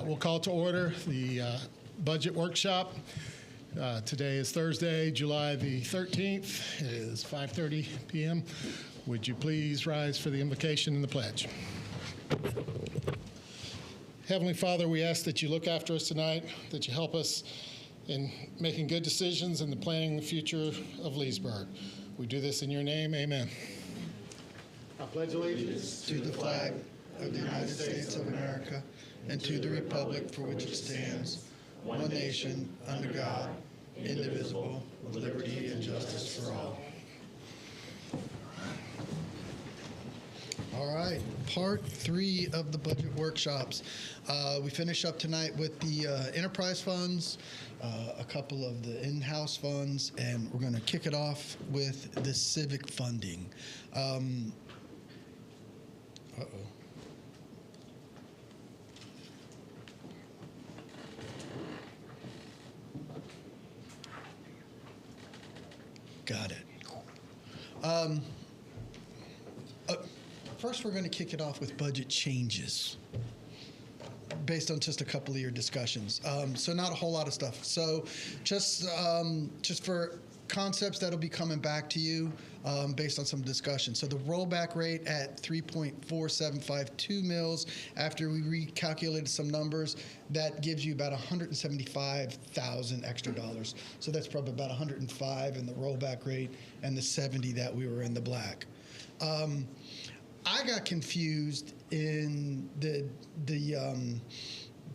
We'll call to order the budget workshop. Today is Thursday, July the 13th. It is 5:30 p.m. Would you please rise for the invocation and the pledge? Heavenly Father, we ask that you look after us tonight, that you help us in making good decisions and planning the future of Leesburg. We do this in your name. Amen. I pledge allegiance to the flag of the United States of America and to the republic for which it stands, one nation, under God, indivisible, with liberty and justice for all. All right, part 3 of the budget workshops. We finish up tonight with the enterprise funds, a couple of the in-house funds, and we're going to kick it off with the civic funding. Got it. First, we're going to kick it off with budget changes based on just a couple of your discussions. So not a whole lot of stuff. So just for concepts that'll be coming back to you based on some discussion. So the rollback rate at 3.4752 mils, after we recalculated some numbers, that gives you about $175,000 extra dollars. So that's probably about 105 in the rollback rate and the 70 that we were in the black. I got confused in the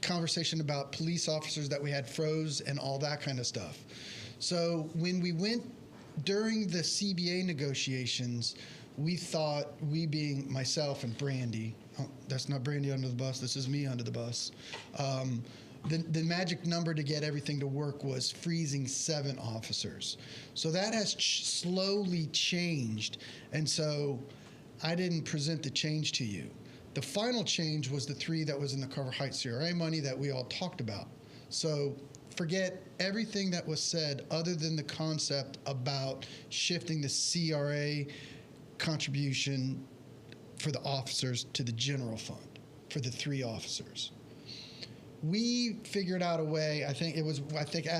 conversation about police officers that we had froze and all that kind of stuff. So when we went during the CBA negotiations, we thought, we being myself and Brandy, that's not Brandy under the bus, this is me under the bus, the magic number to get everything to work was freezing 7 officers. So that has slowly changed, and so I didn't present the change to you. The final change was the 3 that was in the Carver Heights CRA money that we all talked about. So forget everything that was said other than the concept about shifting the CRA contribution for the officers to the general fund for the 3 officers. We figured out a way. I think as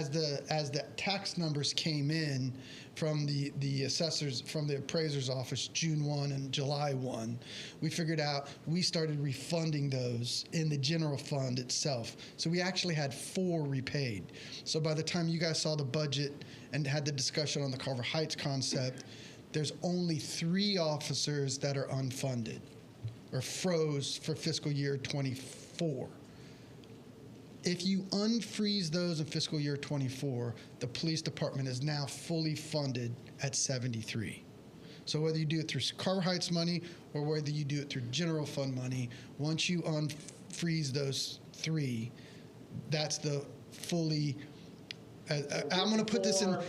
the tax numbers came in from the assessors, from the appraiser's office, June 1 and July 1, we figured out we started refunding those in the general fund itself. So we actually had 4 repaid. So by the time you guys saw the budget and had the discussion on the Carver Heights concept, there's only 3 officers that are unfunded or froze for fiscal year 24. If you unfreeze those in fiscal year 24, the police department is now fully funded at 73. So whether you do it through Carver Heights money or whether you do it through general fund money, once you unfreeze those 3, that's the fully. I'm going to put this in. I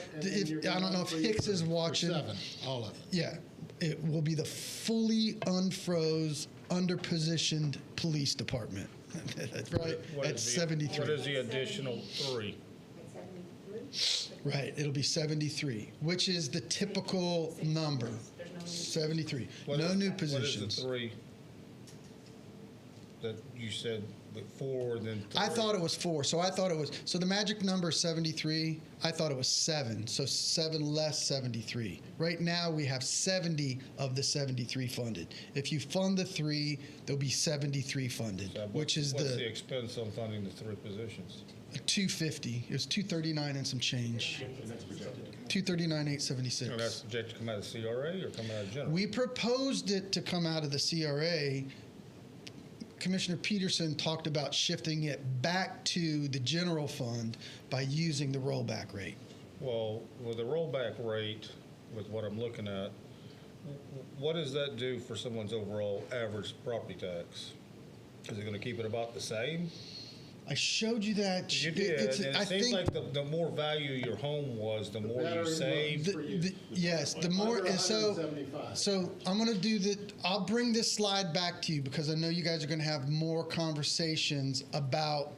don't know if Hicks is watching. 7, all of it. Yeah, it will be the fully unfroze, underpositioned police department. That's right, at 73. What is the additional 3? Right, it'll be 73, which is the typical number. 73. No new positions. What is the 3 that you said, but 4, then 3? I thought it was 4, so the magic number is 73. I thought it was 7, so 7 less 73. Right now we have 70 of the 73 funded. If you fund the 3, there'll be 73 funded, So which is what's the expense on funding the 3 positions? 250. It was 239 and some change. 239,876. And that's projected to come out of CRA or come out of general? We proposed it to come out of the CRA. Commissioner Peterson talked about shifting it back to the general fund by using the rollback rate. Well, with the rollback rate, with what I'm looking at, what does that do for someone's overall average property tax? Is it going to keep it about the same? I showed you that. You did. It seems like the more value your home was, the more you saved. Yes, the more. And so I'm going to do the. I'll bring this slide back to you because I know you guys are going to have more conversations about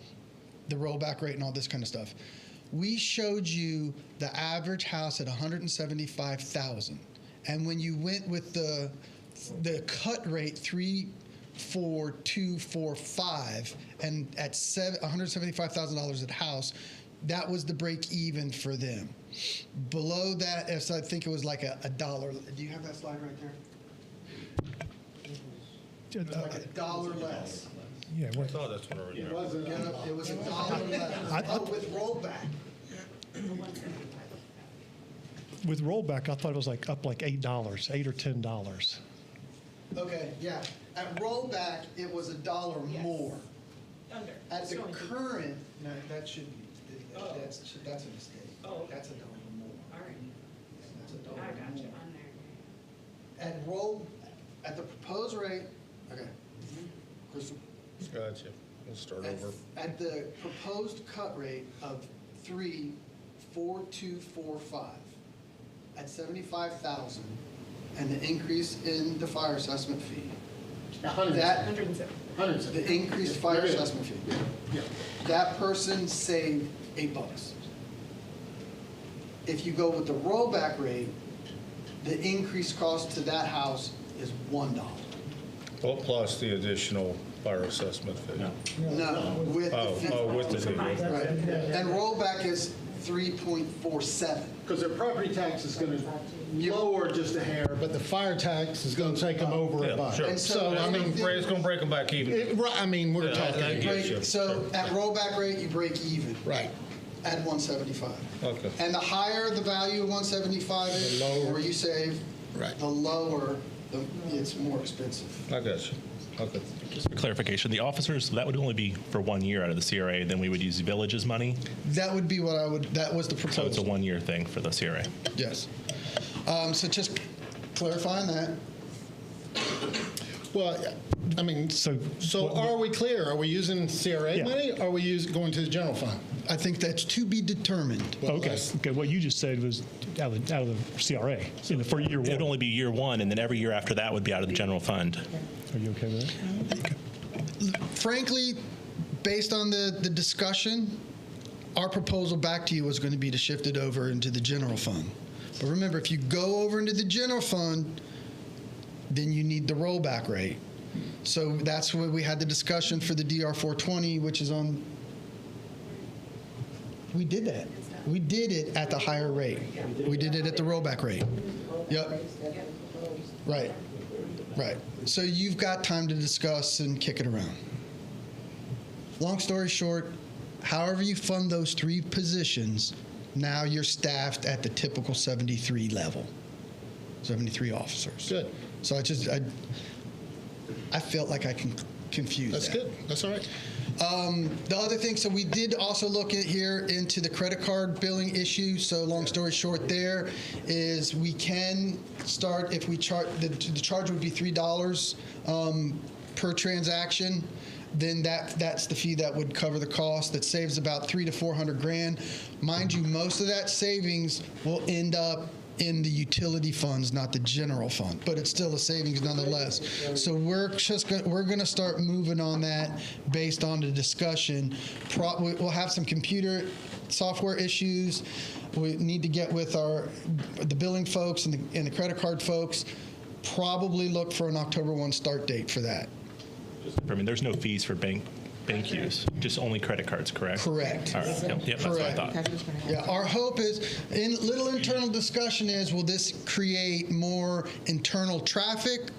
the rollback rate and all this kind of stuff. We showed you the average house at $175,000, and when you went with the cut rate 3 3.4245, and at $175,000 at house, that was the break even for them. Below that, I think it was like a dollar. Do you have that slide right there? Like a dollar less. Yeah, I thought that's what I read there. It was a dollar less. With rollback. with rollback, I thought it was like up like $8, $8 or $10. Okay, yeah. At rollback, it was a dollar more. Under. At the It's going to- current, no, that should be, Oh. that's a mistake. Oh, okay. That's a dollar more. All right. That's a I dollar got you more. on there. At the proposed rate, okay. Crystal? Gotcha. We'll start over. At the proposed cut rate of 3.4245, at 75,000, and the increase in the fire assessment fee, that, 107. the increased fire assessment fee, that person saved $8. If you go with the rollback rate, the increased cost to that house is $1. Well, plus the additional fire assessment fee. No, with the fee. Oh, with the fee. Right. And rollback is 3.47. Because their property tax is going to lower just a hair, but the fire tax is going to take them over a Yeah, buck. sure. And So, I mean, It's gonna break them back even. right, I mean, we're Yeah, talking. I get you. So at rollback rate, you break even Right. at 175. Okay. And the higher the value of 175 is, The the lower. more you save, Right. the lower, it's more expensive. I got you. Okay. Just for clarification, the officers, that would only be for 1 year out of the CRA, then we would use the village's money? That would be what that was the So it's a proposal. 1 year thing for the CRA? Yes. So just clarifying that. Well, I mean, so are we clear? Are we using CRA Yeah. money? Or are we going to the general fund? I think that's to be determined. Well, Okay, that's- okay, what you just said was out of the CRA for year It would one. only be year one, and then every year after that would be out of the general fund. Are you okay with that? Frankly, based on the discussion, our proposal back to you was going to be to shift it over into the general fund. But remember, if you go over into the general fund, then you need the rollback rate. So that's where we had the discussion for the DR 420, which is on. We did that. We did it at the higher rate. We did it at the rollback rate. Yep. Right. Right. So you've got time to discuss and kick it around. Long story short, however you fund those three positions, now you're staffed at the typical 73 level, 73 officers. Good. So I felt like I can confuse That's that. good. That's all right. The other thing, so we did also look at here into the credit card billing issue. So long story short there is we can start, if we charge, the charge would be $3 per transaction. Then that's the fee that would cover the cost. That saves about $300 to $400,000. Mind you, most of that savings will end up in the utility funds, not the general fund, but it's still a savings nonetheless. So we're going to start moving on that based on the discussion. We'll have some computer software issues. We need to get with the billing folks and the credit card folks. Probably look for an October 1 start date for that. I mean, there's no fees for bank use, just only credit cards, correct? Correct. All right, yep, that's what I Correct. thought. Yeah, our hope is, little internal discussion is, will this create more internal traffic?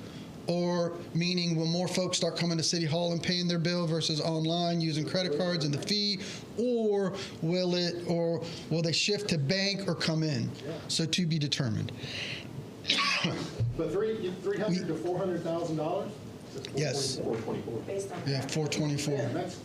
Or meaning, will more folks start coming to City Hall and paying their bill versus online using credit cards and the fee? Or will they shift to bank or come in? So to be determined. But $300,000 to $400,000? Yes. Based on. Yeah, 424.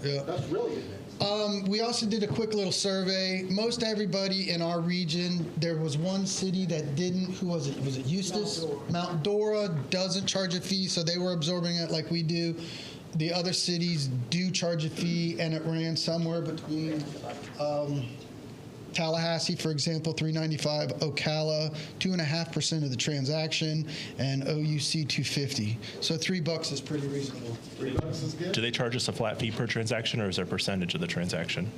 Yeah. That's really good. We also did a quick little survey. Most everybody in our region, there was one city that didn't. Who was it? Was it Eustis? Mount Dora doesn't charge a fee, so they were absorbing it like we do. The other cities do charge a fee, and it ran somewhere between Tallahassee, for example, $395, Ocala 2.5% of the transaction, and OUC $250. So $3 is pretty reasonable. $3 is good. Do they charge us a flat fee per transaction, or is there a percentage of the transaction?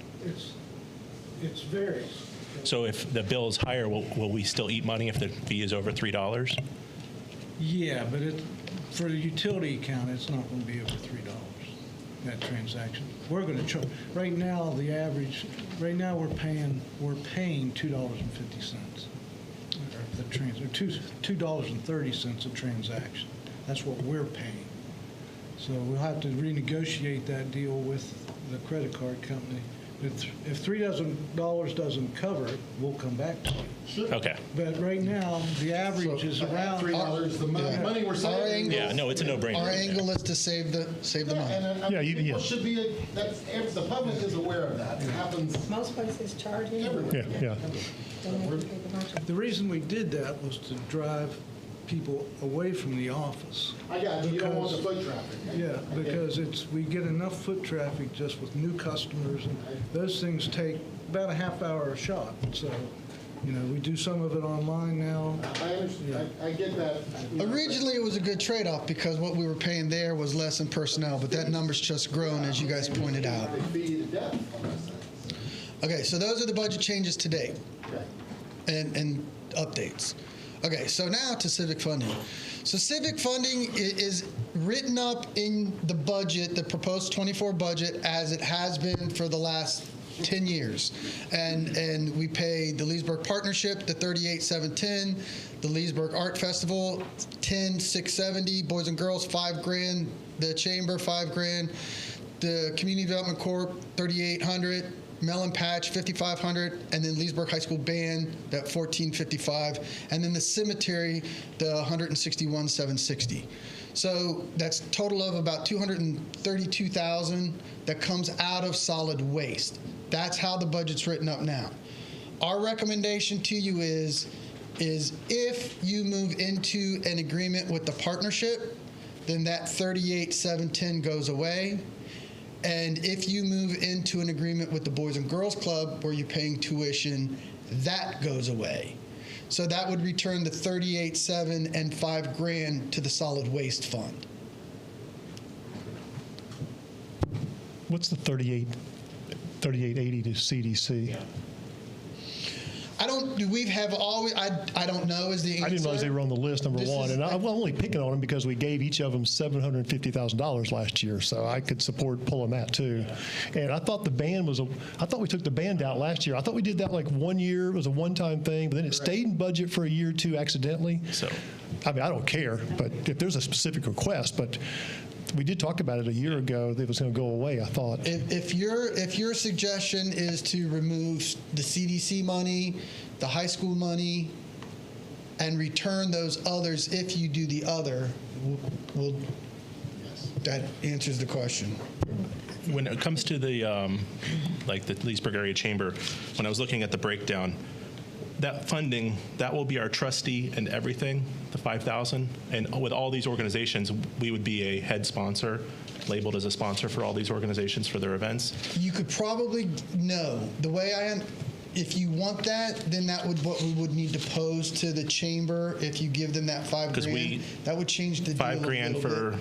It's varies. So if the bill is higher, will we still eat money if the fee is over $3? Yeah, but for the utility account, it's not going to be over $3, that transaction. We're going to charge, right now, the average, right now, we're paying $2.50. The $2.30 a transaction. That's what we're paying. So we'll have to renegotiate that deal with the credit card company. If $3 doesn't cover it, we'll come back to you. Okay. But right now, the average is around $3, the money we're saving. Yeah, no, it's a no-brainer. Our angle is to save the money. And Yeah, people should be, the public is aware of that. It happens Most places charge everywhere. Yeah. Don't make you pay the bunch of- The reason we did that was to drive people away from the office. I got you. You don't want the foot traffic. Yeah, because we get enough foot traffic just with new customers, and those things take about a half hour a shot. So, we do some of it online now. I understand. I get that. Originally, it was a good trade-off because what we were paying there was less in personnel, but that number's just grown, as you guys pointed out. They feed you to death on those things. Okay, so those are the budget changes today Okay. and updates. Okay, so now to civic funding. So civic funding is written up in the budget, the proposed 24 budget, as it has been for the last 10 years. And we pay the Leesburg Partnership, the $38,710, the Leesburg Art Festival, $10,670, Boys and Girls, $5,000, the Chamber, $5,000, the Community Development Corp, $3,800, Melon Patch, $5,500, and then Leesburg High School Band, that $1,455, and then the cemetery, the $161,760. So that's a total of about $232,000 that comes out of solid waste. That's how the budget's written up now. Our recommendation to you is if you move into an agreement with the partnership, then that $38,710 goes away. And if you move into an agreement with the Boys and Girls Club where you're paying tuition, that goes away. So that would return the $38,700 and $5,000 to the solid waste fund. What's the 3880 to CDC? I don't know is the answer. I didn't realize they were on the list, number This one. is- And I'm only picking on them because we gave each of them $750,000 last year. So I could support pulling that too. And I thought the band I thought we took the band out last year. I thought we did that like 1 year. It was a one-time thing, but then it stayed in budget for a year or two accidentally. So, I mean, I don't care, but if there's a specific request, but we did talk about it a year ago that it was going to go away, I thought. If your suggestion is to remove the CDC money, the high school money, and return those others if you do the other, that answers the question. when it comes to the like the Leesburg Area Chamber, when I was looking at the breakdown, that funding, that will be our trustee and everything, the 5,000. And with all these organizations, we would be a head sponsor, labeled as a sponsor for all these organizations for their events. You could probably, no. The way if you want that, then that would what we would need to pose to the chamber. If you give them that $5,000, that would change the deal $5,000 a little for bit.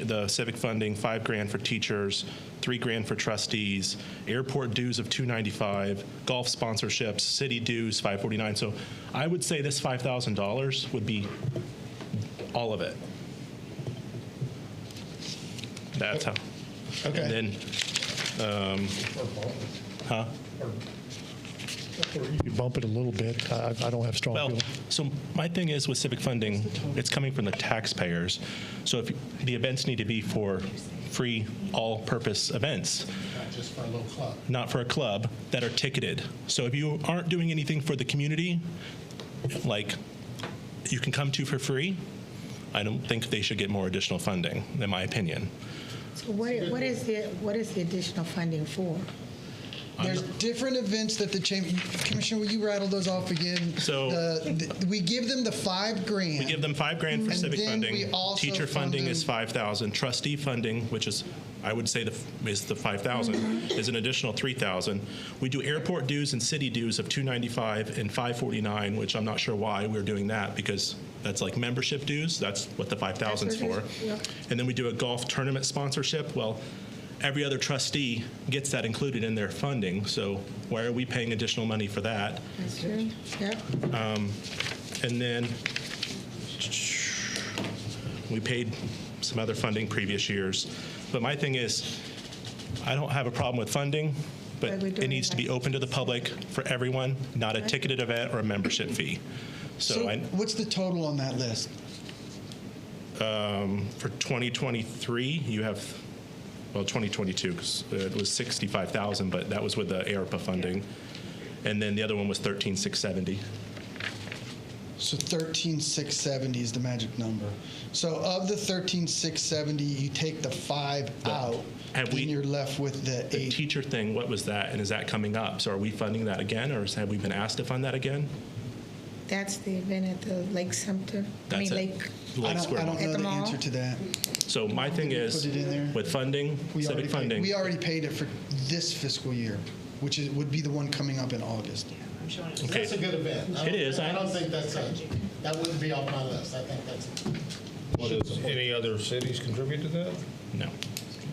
the civic funding, $5,000 for teachers, $3,000 for trustees, airport dues of $295, golf sponsorships, city dues $549. So I would say this $5,000 would be all of it. That's how. Okay. And then, huh? Or you could bump it a little bit. I don't have strong Well, feelings. so my thing is with civic funding, it's coming from the taxpayers. So if the events need to be for free, all-purpose events, Not just for a little club. not for a club, that are ticketed. So if you aren't doing anything for the community, like you can come to for free, I don't think they should get more additional funding, in my opinion. So what is the additional funding for? There's different events that the chamber. Commissioner, will you rattle those off again? So- we give them the $5,000. We give them $5,000 for And civic then we funding. also Teacher fund funding them- is $5,000. Trustee funding, which is, I would say, is the $5,000, is an additional $3,000. We do airport dues and city dues of $295 and $549, which I'm not sure why we're doing that, because that's like membership dues. That's what the $5,000 is for. And then we do a golf tournament sponsorship. Well, every other trustee gets that included in their funding. So why are we paying additional money for that? That's true. Yep. And then We paid some other funding previous years. But my thing is, I don't have a problem with funding, but But we're it doing needs to be like- open to the public for everyone, not a ticketed event or a membership fee. So what's the total on that list? for 2023, you have, well, 2022, because it was 65,000, but that was with the ARPA funding. And then the other one was 13,670. So 13,670 is the magic number. So of the 13,670, you take the 5 out, have then we- you're left with the The 8. teacher thing, what was that? And is that coming up? So are we funding that again, or have we been asked to fund that again? That's the event at the Lake Sumter, That's it. Lake. Lake Square I Mall. don't At know the the mall? answer to that. So my thing Did we is, put it in there? with funding, civic funding, We already paid it for this fiscal year, which would be the one coming up in August. I'm showing it. okay. That's a good event. It is. I don't think that wouldn't be off my list. I think that's. Does any other cities contribute to that? No.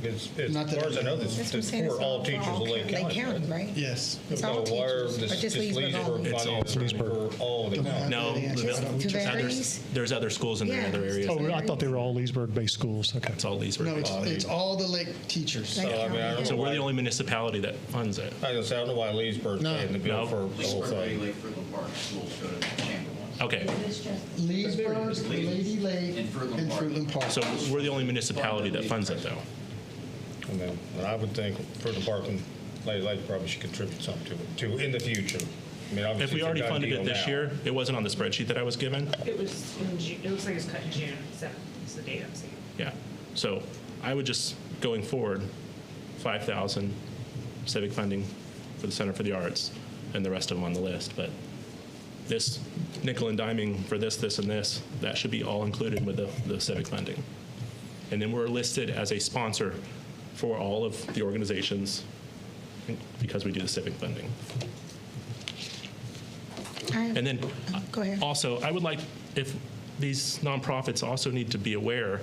It's, Not as that far as I know, That's it's what I'm saying, it's for all teachers of Lake County. right? Yes. It's all So why are teachers, this or just just Leesburg Leesburg only? It's all funding Leesburg. for all of the Don't have county? No, the answer. Just I don't- to others, there's other schools in there, Yeah. other areas. Oh, I thought they were all Leesburg-based schools. Okay. It's all Leesburg. No, it's all the Lake teachers. Lake So, I mean, I don't So know we're the why, only municipality that funds it. I don't know why Leesburg's No. paying the bill No. for the whole Leesburg, Lady thing. Lake, Fruitland Park schools go to Chamber one. Okay. Leesburg, Lady Lake, And Fruitland and Park. Fruitland Park. So we're the only municipality that funds it, though. And then, and I would think for the park and Lady Lake probably should contribute something to it in the future. I mean, obviously, If we it's a already done funded deal it this now. year, it wasn't on the spreadsheet that I was given. It was in June, it looks like it's cut in June 7th, is the date I'm seeing. Yeah. So I would just, going forward, 5,000 civic funding for the Center for the Arts and the rest of them on the list. But this nickel and diming for this, and this, that should be all included with the civic funding. And then we're listed as a sponsor for all of the organizations because we do the civic funding. And then Go ahead. also, I would like, if these nonprofits also need to be aware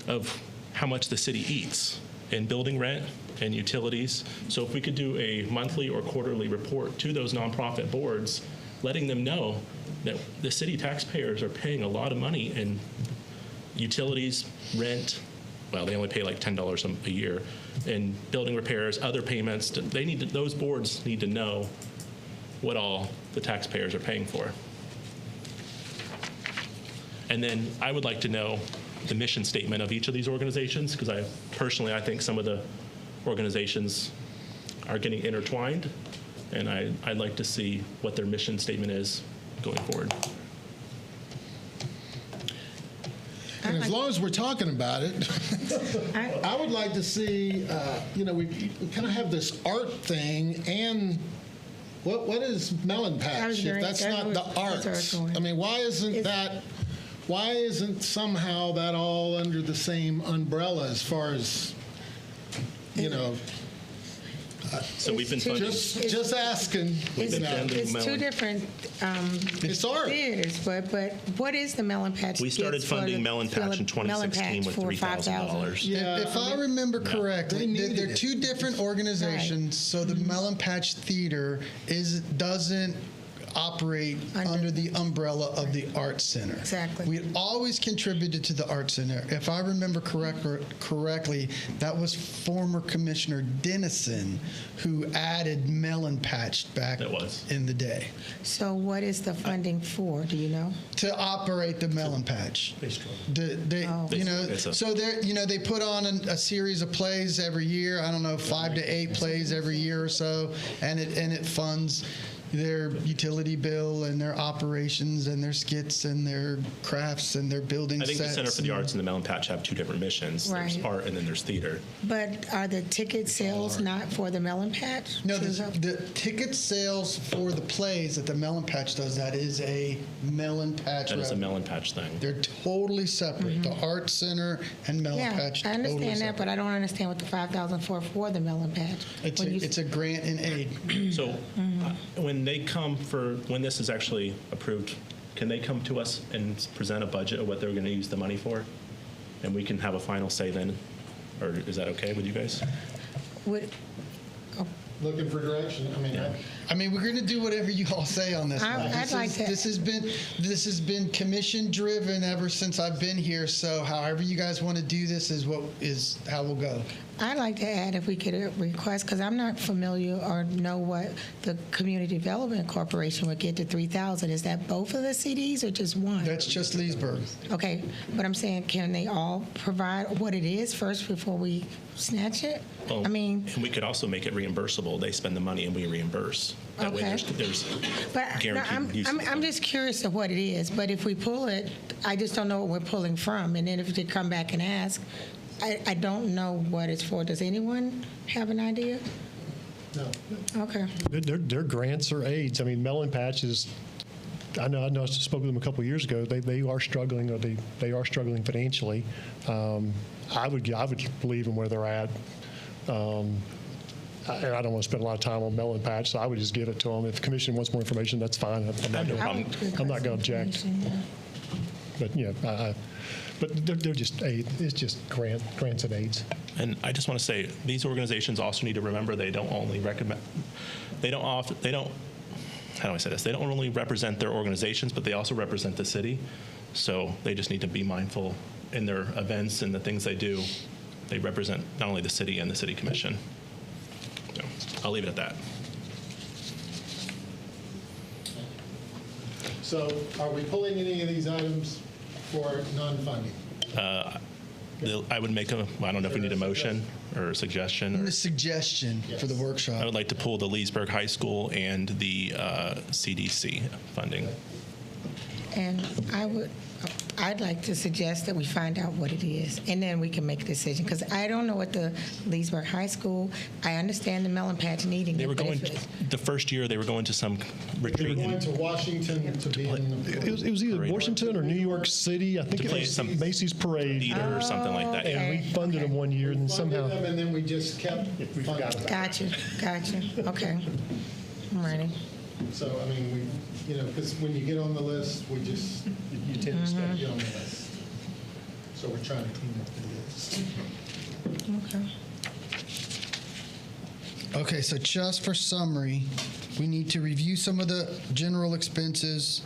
of how much the city eats in building rent and utilities. So if we could do a monthly or quarterly report to those nonprofit boards, letting them know that the city taxpayers are paying a lot of money in utilities, rent, well, they only pay like $10 a year, and building repairs, other payments. They need to, those boards need to know what all the taxpayers are paying for. And then I would like to know the mission statement of each of these organizations, because I think some of the organizations are getting intertwined, and I'd like to see what their mission statement is going forward. And as long as we're talking about it, I would like to see, we kind of have this art thing and what is Melon I Patch was if very- that's that's not where- the that's where I was arts? going. I mean, why isn't somehow that all under the same umbrella as far as, So we've been It's too- funding. just asking. We've been you know. funding It's two Melon. different It's art. theaters, but what is the Melon Patch? We started gets for funding the- Melon Patch in Melon 2016 Patch with for $3,000. Yeah, If I remember they correctly, needed they're it. two different organizations. So the Melon Patch Theater doesn't operate under the umbrella of the Art Center. Exactly. We had always contributed to the Art Center. If I remember correctly, that was former Commissioner Dennison who added Melon Patch back That was. in the day So what is the funding for? Do you know? to operate the Melon Patch. Oh. So they put on a series of plays every year. I don't know, 5 to 8 plays every year or so, and it funds their utility bill and their operations and their skits and their crafts and their building I think the sets. Center for the Arts and the Melon Patch have two different missions. There's Right. art and then there's theater. But are the ticket sales not for the Melon Patch? No, To help- the ticket sales for the plays that the Melon Patch does, that is a Melon Patch That is a revenue. Melon Patch thing. They're totally separate. The Art Center and Melon Yeah, Patch I totally understand that, separate. but I don't understand what the 5,000 for the Melon Patch. When you- It's a grant and aid. So when they come when this is actually approved, can they come to us and present a budget of what they're going to use the money for? And we can have a final say then? Or is that okay with you guys? Would- looking for direction. I mean, I mean, we're going to do whatever you all say on this. one. I'd like to- This has been commission driven ever since I've been here. So however you guys want to do this is how we'll go. I'd like to add if we could request, because I'm not familiar or know what the Community Development Corporation would get to 3,000. Is that both of the CDs or just one? That's just Leesburg. Okay, but I'm saying, can they all provide what it is first before we snatch it? Well, I mean, and we could also make it reimbursable. They spend the money and we reimburse. That way Okay. there's but no, guaranteed use of the I'm fund. just curious of what it is. But if we pull it, I just don't know what we're pulling from. And then if they come back and ask, I don't know what it's for. Does anyone have an idea? no. Okay. They're grants or aids. I mean, Melon Patch is, I know I spoke with them a couple of years ago. They are struggling, or they are struggling financially. I would believe in where they're at. I don't want to spend a lot of time on Melon Patch, so I would just give it to them. If the commission wants more information, that's fine. I'm not going to object. But but they're just aid. It's just grants and aids. And I just want to say, these organizations also need to remember they don't only recommend, they don't, how do I say this? They don't only represent their organizations, but they also represent the city. So they just need to be mindful in their events and the things they do. They represent not only the city and the city commission. So I'll leave it at that. So are we pulling any of these items for non-funding? I would make I don't know if we need a motion or a suggestion. A suggestion for the workshop. I would like to pull the Leesburg High School and the CDC funding. And I'd like to suggest that we find out what it is, and then we can make a decision. Because I don't know what the Leesburg High School. I understand the Melon Patch needing They it, were but going, the first year they were going to some We were retreat. going to Washington to be in the. It was either Parade. Washington or New York City. I think it play was some Macy's Parade. theater or something like that. Okay. And we funded them one year, and then Funded somehow. them, and then we just kept funding them. Gotcha. Okay. I'm ready. So, I mean, because when you get on the list, we just, you tend to stay on the list. So we're trying to clean up the list. Okay. Okay, so just for summary, we need to review some of the general expenses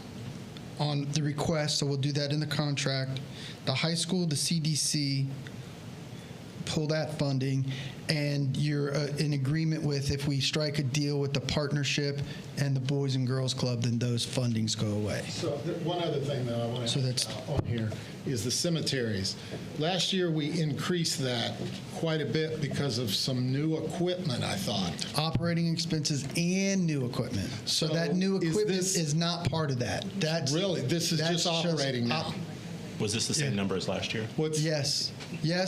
on the request, so we'll do that in the contract. The high school, the CDC, pull that funding, and you're in agreement with if we strike a deal with the partnership and the Boys and Girls Club, then those fundings go away. So one other thing that I want So to that's- add on here is the cemeteries. Last year, we increased that quite a bit because of some new equipment, I thought. Operating expenses and new equipment. So So that new is equipment this- is not part of that. That's Really? This is that's just operating now? Was this the same Yeah. number as last year? What's, Yes,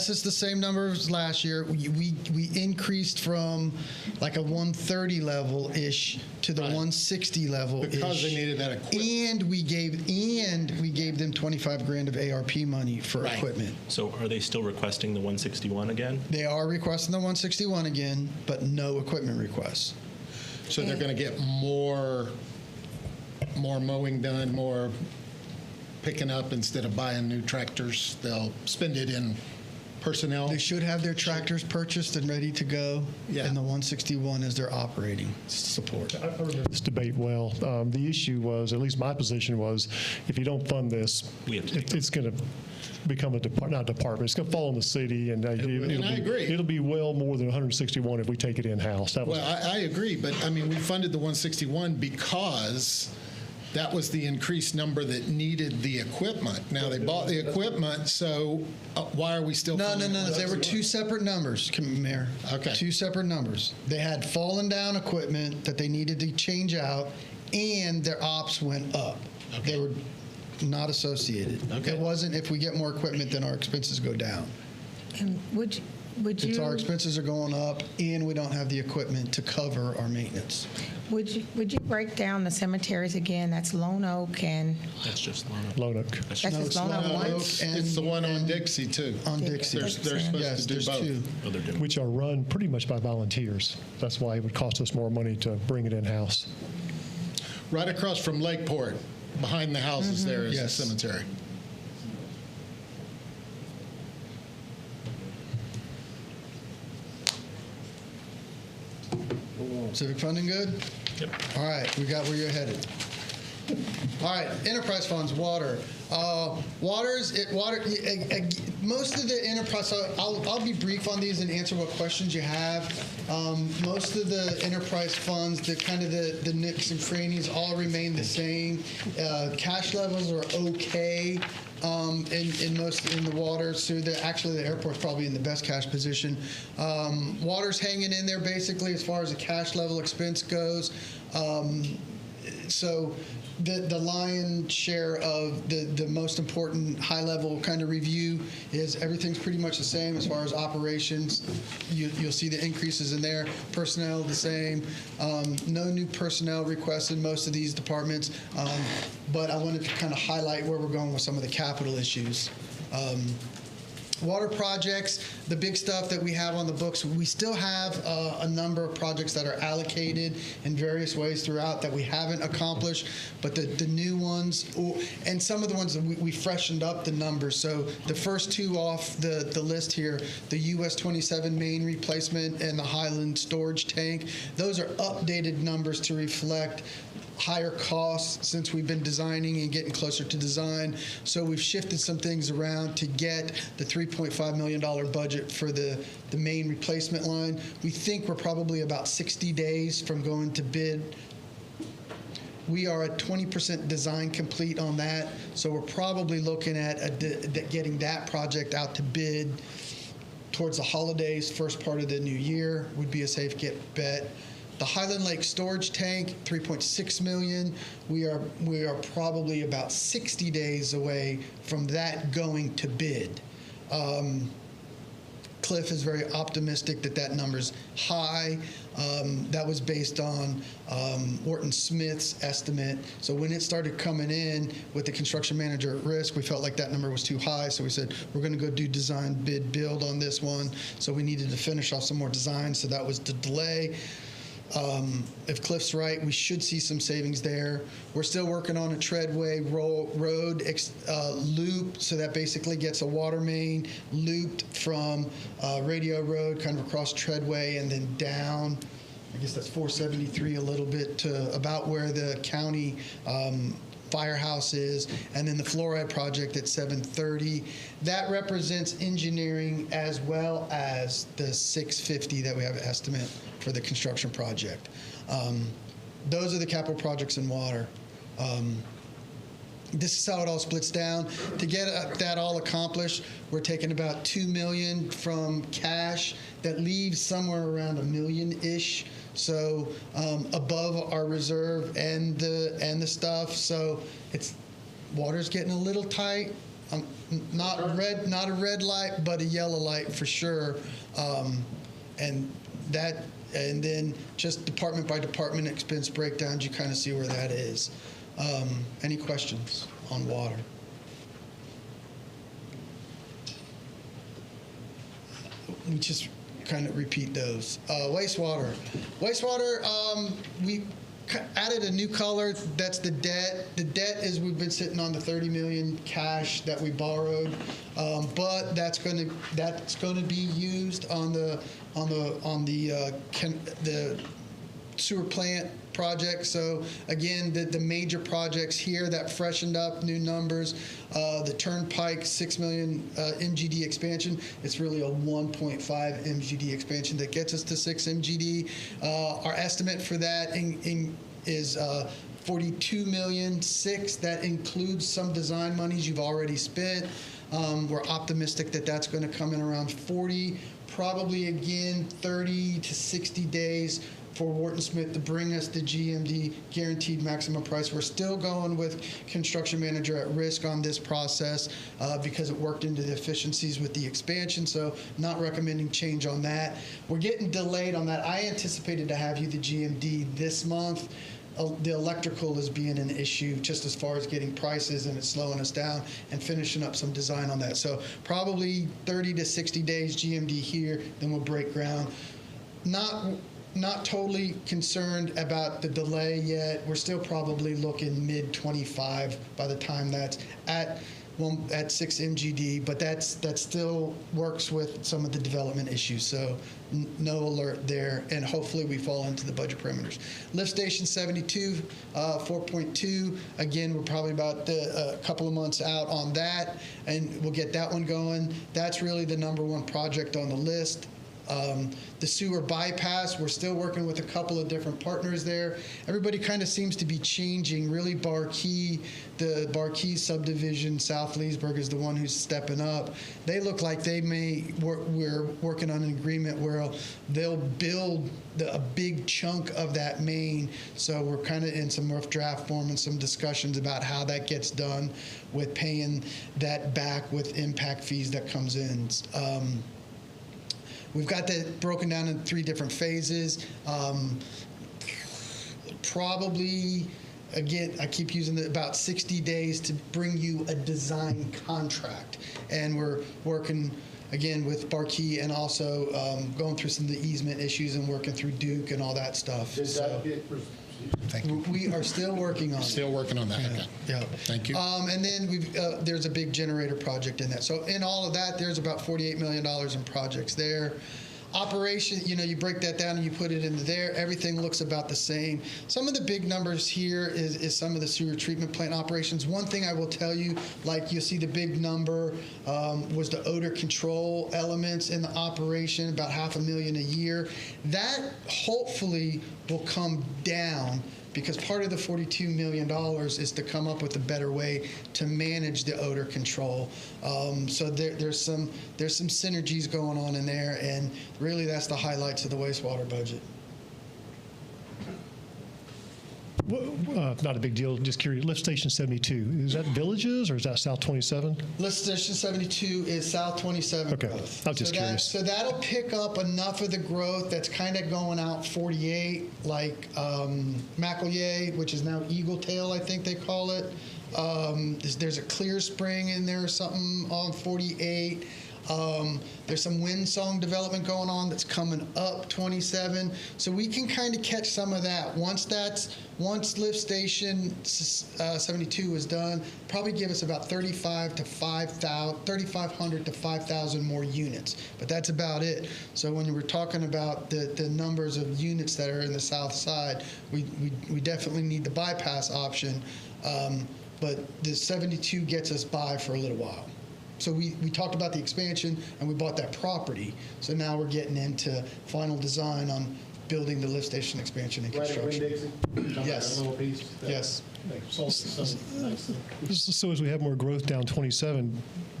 it's the same number as last year. We increased from like a 130 level-ish to the Right. 160 level-ish. Because they needed that equipment. And we gave them 25 grand of ARP money for Right. equipment. So are they still requesting the 161 again? They are requesting the 161 again, but no equipment requests. so they're going to get more mowing done, more picking up instead of buying new tractors. They'll spend it in personnel. They should have their tractors purchased and ready to go. Yeah. And the 161 is their operating support. I remember this debate well. The issue was, at least my position was, if you don't fund this, We have to take it's going to become not a department. It's going to fall on the city, and And I agree. It'll be well more than 161 if we take it in-house. That was Well, I agree, but I mean, we funded the 161 because that was the increased number that needed the equipment. Now, they bought the equipment, so why are we still No. funding? There were two separate numbers, Mayor. Okay. Two separate numbers. They had fallen down equipment that they needed to change out, and their ops went up. Okay. They were not associated. Okay. It wasn't if we get more equipment, then our expenses go down. And would It's our you expenses are going up, and we don't have the equipment to cover our maintenance. would you break down the cemeteries again? That's Lone Oak and That's just Lone Oak. that's No, just it's Lone Lone Oak. Oak. It's and- the one on and- Dixie, too. On Dixie. They're supposed Yes, to do there's both. two. Oh, they're doing. Which are run pretty much by volunteers. That's why it would cost us more money to bring it in-house. Right across from Lakeport, behind the houses there is the Yes. cemetery. Civic funding good? Yep. All right, we got where you're headed. All right, enterprise funds, water. Most of the enterprise, so I'll be brief on these and answer what questions you have. Most of the enterprise funds, the nicks and crannies all remain the same. Cash levels are okay. In the water, so actually the airport's probably in the best cash position. Water's hanging in there basically as far as the cash level expense goes. So the lion's share of the most important high-level kind of review is everything's pretty much the same as far as operations. You'll see the increases in there. Personnel the same. No new personnel requests in most of these departments. But I wanted to kind of highlight where we're going with some of the capital issues. Water projects, the big stuff that we have on the books, we still have a number of projects that are allocated in various ways throughout that we haven't accomplished, but the new ones, and some of the ones that we freshened up the numbers. So the first two off the list here, the US 27 main replacement and the Highland storage tank, those are updated numbers to reflect higher costs since we've been designing and getting closer to design. So we've shifted some things around to get the $3.5 million budget for the main replacement line. We think we're probably about 60 days from going to bid. We are at 20% design complete on that, so we're probably looking at getting that project out to bid towards the holidays, first part of the new year would be a safe bet. The Highland Lake storage tank, $3.6 million. We are probably about 60 days away from that going to bid. Cliff is very optimistic that number's high. That was based on Orton Smith's estimate. So when it started coming in with the construction manager at risk, we felt like that number was too high. So we said, we're going to go do design, bid, build on this one. So we needed to finish off some more designs. So that was the delay. If Cliff's right, we should see some savings there. We're still working on a treadway road loop, so that basically gets a water main looped from Radio Road kind of across Treadway and then down. I guess that's 473 a little bit to about where the county firehouse is, and then the fluoride project at 730. That represents engineering as well as the 650 that we have an estimate for the construction project. Those are the capital projects in water. This is how it all splits down. To get that all accomplished, we're taking about $2 million from cash. That leaves somewhere around $1 million-ish. So above our reserve and the stuff. So water's getting a little tight. Not a red light, but a yellow light for sure. And then just department by department expense breakdowns, you kind of see where that is. Any questions on water? We just kind of repeat those. Wastewater. We added a new color. That's the debt. The debt is we've been sitting on the $30 million cash that we borrowed, but that's going to be used on the sewer plant project. So again, the major projects here that freshened up, new numbers, the Turnpike 6 million MGD expansion. It's really a 1.5 MGD expansion that gets us to 6 MGD. Our estimate for that is 42 million, 6. That includes some design monies you've already spent. We're optimistic that that's going to come in around 40, probably again 30 to 60 days for Wharton Smith to bring us the GMD, guaranteed maximum price. We're still going with construction manager at risk on this process because it worked into the efficiencies with the expansion, so not recommending change on that. We're getting delayed on that. I anticipated to have you the GMD this month. The electrical is being an issue just as far as getting prices, and it's slowing us down and finishing up some design on that. So probably 30 to 60 days GMD here, then we'll break ground. Not totally concerned about the delay yet. We're still probably looking mid-25 by the time that's at at 6 MGD, but that still works with some of the development issues. So no alert there, and hopefully we fall into the budget parameters. Lift station 72, 4.2. Again, we're probably about a couple of months out on that, and we'll get that one going. That's really the #1 project on the list. The sewer bypass, we're still working with a couple of different partners there. Everybody kind of seems to be changing. Really, the Barkey subdivision, South Leesburg, is the one who's stepping up. They look like we're working on an agreement where they'll build a big chunk of that main. So we're kind of in some rough draft form and some discussions about how that gets done with paying that back with impact fees that comes in. We've got that broken down in 3 different phases. Probably, again, I keep using about 60 days to bring you a design contract. And we're working, again, with Barkey and also going through some of the easement issues and working through Duke and all that stuff. Thank you. We are still working on it. Still working on that. Yeah. Okay. Yeah. Thank you. And then there's a big generator project in that. So in all of that, there's about $48 million in projects there. Operation, you break that down and you put it into there, everything looks about the same. Some of the big numbers here is some of the sewer treatment plant operations. One thing I will tell you, like you'll see the big number was the odor control elements in the operation, about $500,000 a year. That hopefully will come down, because part of the $42 million is to come up with a better way to manage the odor control. So there's some synergies going on in there, and really that's the highlights of the wastewater budget. Not a big deal, just curious. Lift station 72, is that Villages or is that South 27? Lift station 72 is South 27 Okay, growth. I was just curious. So that'll pick up enough of the growth that's kind of going out 48, like McElroy, which is now Eagle Tail, I think they call it. There's a Clear Spring in there or something on 48. There's some Windsong development going on that's coming up 27. So we can kind of catch some of that. Once lift station 72 is done, probably give us about 3,500 to 5,000 more units. But that's about it. So when we're talking about the numbers of units that are in the south side, we definitely need the bypass option. But the 72 gets us by for a little while. So we talked about the expansion, and we bought that property. So now we're getting into final design on building the lift station expansion and construction. Yes. Yes. So as we have more growth down 27,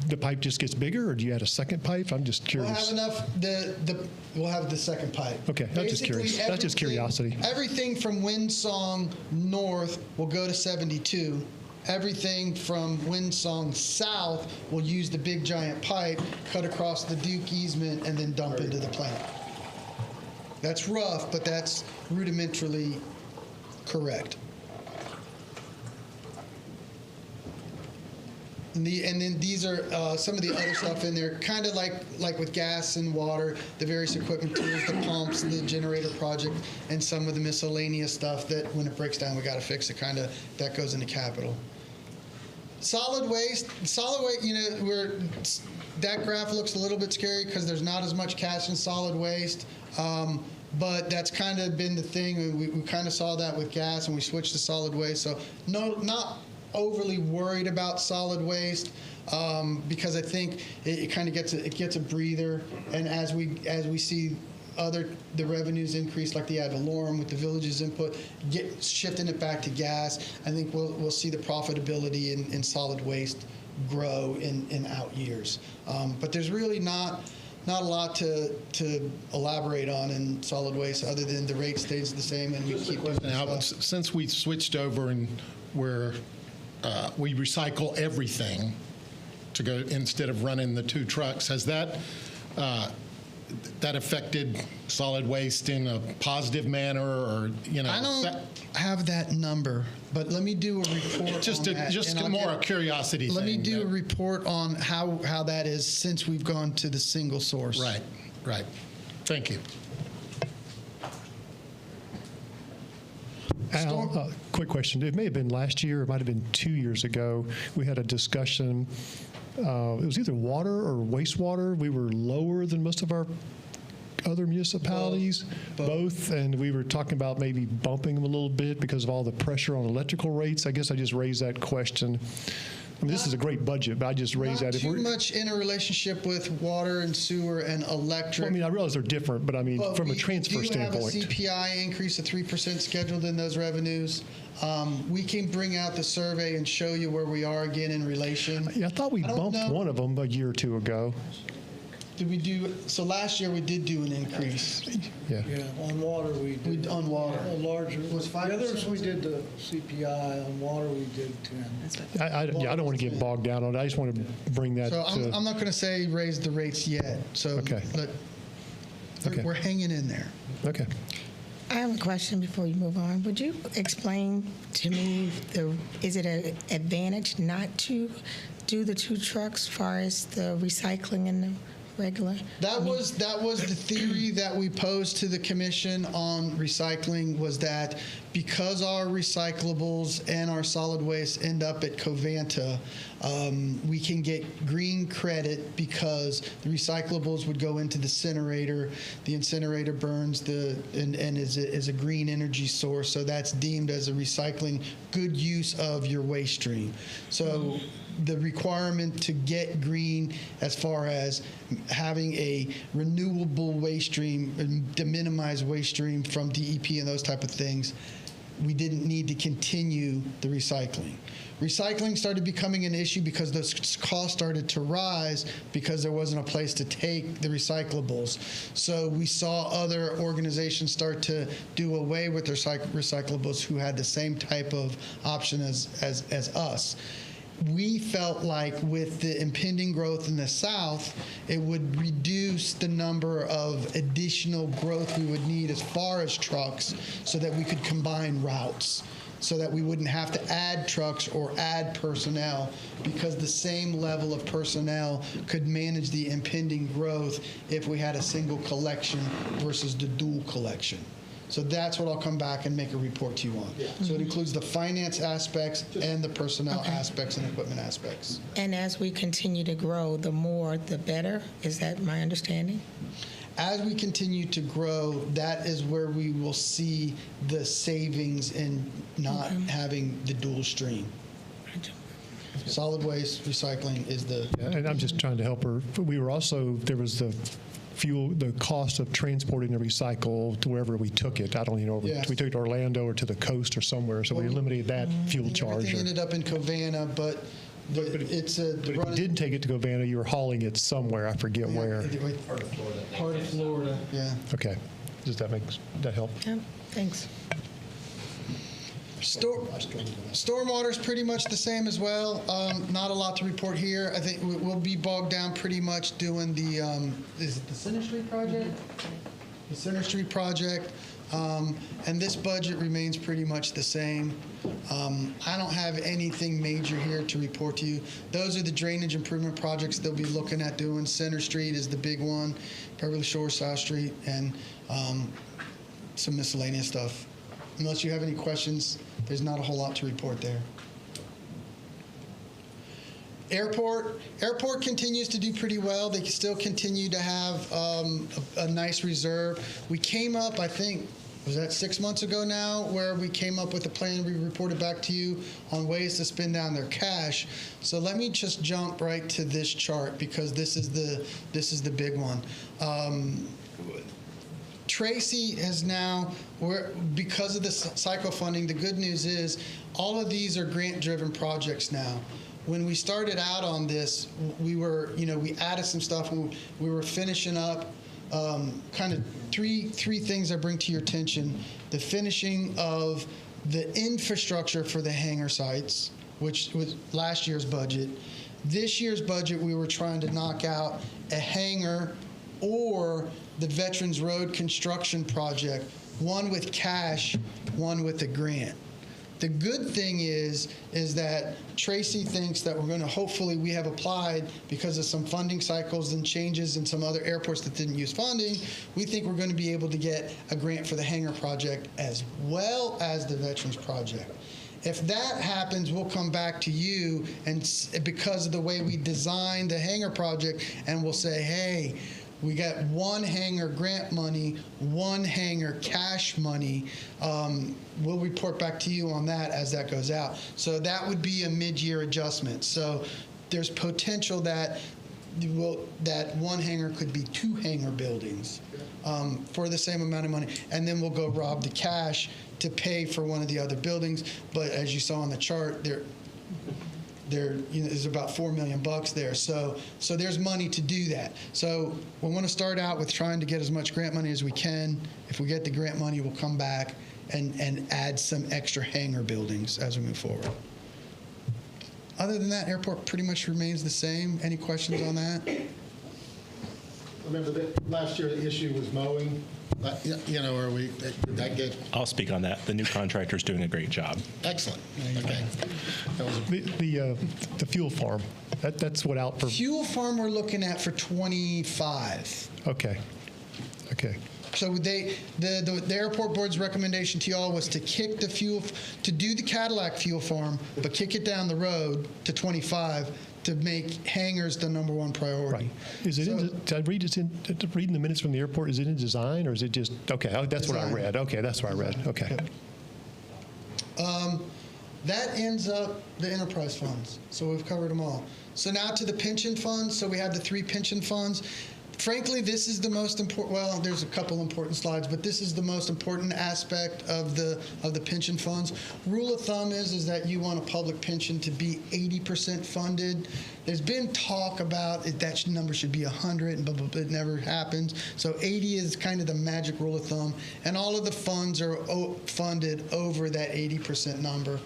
the pipe just gets bigger, or do you add a second pipe? I'm just We'll curious. have enough. We'll have the second pipe. Okay, that's just curious. That's just curiosity. Everything from Windsong north will go to 72. Everything from Windsong south will use the big giant pipe, cut across the Duke easement, and then dump into the plant. That's rough, but that's rudimentarily correct. And then these are some of the other stuff in there, kind of like with gas and water, the various equipment tools, the pumps, the generator project, and some of the miscellaneous stuff that when it breaks down, we got to fix it. Kind of that goes into capital. Solid waste, that graph looks a little bit scary because there's not as much cash in solid waste. But that's kind of been the thing. We kind of saw that with gas, and we switched to solid waste. So not overly worried about solid waste because I think it kind of gets a breather. And as we see the revenues increase, like the ad valorem with the Villages input, shifting it back to gas, I think we'll see the profitability in solid waste grow in out years. But there's really not a lot to elaborate on in solid waste other than the rate stays the same and we keep doing Now, stuff. since we switched over and where we recycle everything to go instead of running the 2 trucks, has that affected solid waste in a positive manner, or I don't have that number, but let me do a report. Just on that, just and more a curiosity Let thing. me do a report on how that is since we've gone to the single source. Right. Thank you. Al, quick question. It may have been last year, it might have been 2 years ago. We had a discussion. It was either water or wastewater. We were lower than most of our other municipalities, both, and we were talking about maybe bumping them a little bit because of all the pressure on electrical rates. I guess I just raised that question. I mean, this is a great budget, but I just raised Not that. too much in a relationship with water and sewer and electric. Well, I mean, I realize they're different, but I mean, But from a we transfer standpoint. do have a CPI increase of 3% scheduled in those revenues. We can bring out the survey and show you where we are again in relation. Yeah, I thought we I don't bumped know. one of them a year or two ago. Did we do, so last year we did do an increase. Yeah. Yeah, on water we did. On water. A larger. Was 5%, The others, we was did the CPI. On water, we did 10. I don't want to get bogged down on it. I just want to bring that So to. I'm not going to say raise the rates yet, so Okay. Okay. we're hanging in there. Okay. I have a question before you move on. Would you explain to me, is it an advantage not to do the 2 trucks as far as the recycling and the regular? That was the theory that we posed to the commission on recycling, was that because our recyclables and our solid waste end up at Covanta, we can get green credit because the recyclables would go into the incinerator. The incinerator burns and is a green energy source, so that's deemed as a recycling good use of your waste stream. So the requirement to get green as far as having a renewable waste stream and to minimize waste stream from DEP and those type of things, we didn't need to continue the recycling. Recycling started becoming an issue because those costs started to rise because there wasn't a place to take the recyclables. So we saw other organizations start to do away with their recyclables who had the same type of option as us. We felt like with the impending growth in the South, it would reduce the number of additional growth we would need as far as trucks so that we could combine routes, so that we wouldn't have to add trucks or add personnel, because the same level of personnel could manage the impending growth if we had a single collection versus the dual collection. So that's what I'll come back and make a report to you on. So it includes the finance aspects and the personnel aspects and equipment aspects. And as we continue to grow, the more, the better? Is that my understanding? As we continue to grow, that is where we will see the savings in not having the dual stream. Solid waste recycling is the... And I'm just trying to help her. We were also, there was the fuel, the cost of transporting the recycle to wherever we took it. I don't even know, Yes. we took it to Orlando or to the coast or somewhere, so we eliminated that fuel charge. Everything ended up in Covana, but it's a... But if you didn't take it to Covana, you were hauling it somewhere, I forget where. Part of Florida. Part of Florida, yeah. Okay. Does that help? Yeah, thanks. Stormwater is pretty much the same as well. Not a lot to report here. I think we'll be bogged down pretty much doing the, is it the Center Street project? The Center Street project. And this budget remains pretty much the same. I don't have anything major here to report to you. Those are the drainage improvement projects they'll be looking at doing. Center Street is the big one, Beverly Shores, South Street, and some miscellaneous stuff. Unless you have any questions, there's not a whole lot to report there. Airport continues to do pretty well. They still continue to have a nice reserve. We came up, I think, was that 6 months ago now, where we came up with a plan we reported back to you on ways to spend down their cash. So let me just jump right to this chart because this is the big one. Tracy has now, because of the cycle funding, the good news is all of these are grant-driven projects now. When we started out on this, we added some stuff and we were finishing up kind of three things I bring to your attention. The finishing of the infrastructure for the hangar sites, which was last year's budget. This year's budget, we were trying to knock out a hangar or the Veterans Road construction project, one with cash, one with a grant. The good thing is that Tracy thinks that we're going to, hopefully we have applied because of some funding cycles and changes in some other airports that didn't use funding. We think we're going to be able to get a grant for the hangar project as well as the Veterans Project. If that happens, we'll come back to you, and because of the way we designed the hangar project, and we'll say, hey, we got one hangar grant money, one hangar cash money. We'll report back to you on that as that goes out. So that would be a mid-year adjustment. So there's potential that that one hangar could be 2 hangar buildings for the same amount of money. And then we'll go rob the cash to pay for one of the other buildings. But as you saw on the chart, there's about $4 million there. So there's money to do that. So we want to start out with trying to get as much grant money as we can. If we get the grant money, we'll come back and add some extra hangar buildings as we move forward. Other than that, airport pretty much remains the same. Any questions on that? Remember that last year the issue was mowing. Did that get I'll speak on that. The new contractor's doing a great job. excellent? Okay. That was The fuel farm, that's what out for, Fuel farm we're looking at for 25. okay. So the airport board's recommendation to y'all was to kick the to do the Cadillac fuel farm, but kick it down the road to 25 to make hangars the #1 priority. Right. Is it did I read reading the minutes from the airport, is it in design or is it just, okay, that's what I Design. read. Okay, that's what I read. Okay. That ends up the enterprise funds. So we've covered them all. So now to the pension funds. So we have the 3 pension funds. Frankly, this is the most important. Well, there's a couple important slides, but this is the most important aspect of the pension funds. Rule of thumb is that you want a public pension to be 80% funded. There's been talk about that number should be 100, but it never happens. So 80 is kind of the magic rule of thumb, and all of the funds are funded over that 80% number.